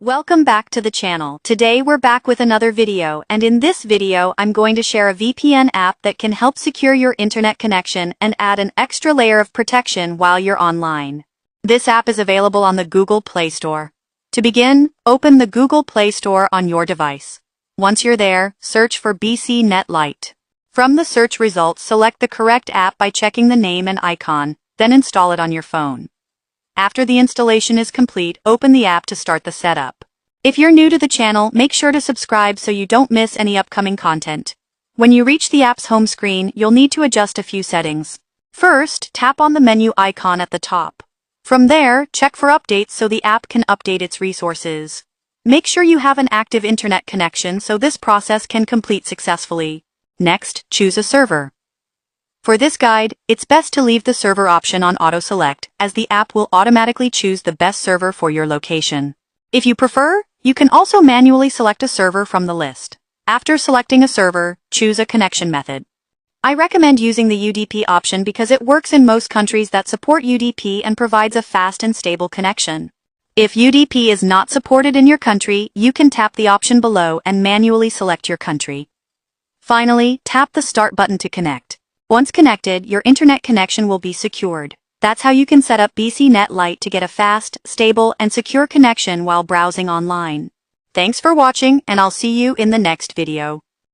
Welcome back to the channel. Today we're back with another video, and in this video I'm going to share a VPN app that can help secure your internet connection and add an extra layer of protection while you're online. This app is available on the Google Play Store. To begin, open the Google Play Store on your device. Once you're there, search for BC NET LITE. From the search results, select the correct app by checking the name and icon, then install it on your phone. After the installation is complete, open the app to start the setup. If you're new to the channel, make sure to subscribe so you don't miss any upcoming content. When you reach the app's home screen, you'll need to adjust a few settings. First, tap on the menu icon at the top. From there, check for updates so the app can update its resources. Make sure you have an active internet connection so this process can complete successfully. Next, choose a server. For this guide, it's best to leave the server option on auto-select, as the app will automatically choose the best server for your location. If you prefer, you can also manually select a server from the list. After selecting a server, choose a connection method. I recommend using the UDP option because it works in most countries that support UDP and provides a fast and stable connection. If UDP is not supported in your country, you can tap the option below and manually select your country. Finally, tap the Start button to connect. Once connected, your internet connection will be secured. That's how you can set up BC NET LITE to get a fast, stable, and secure connection while browsing online. Thanks for watching, and I'll see you in the next video.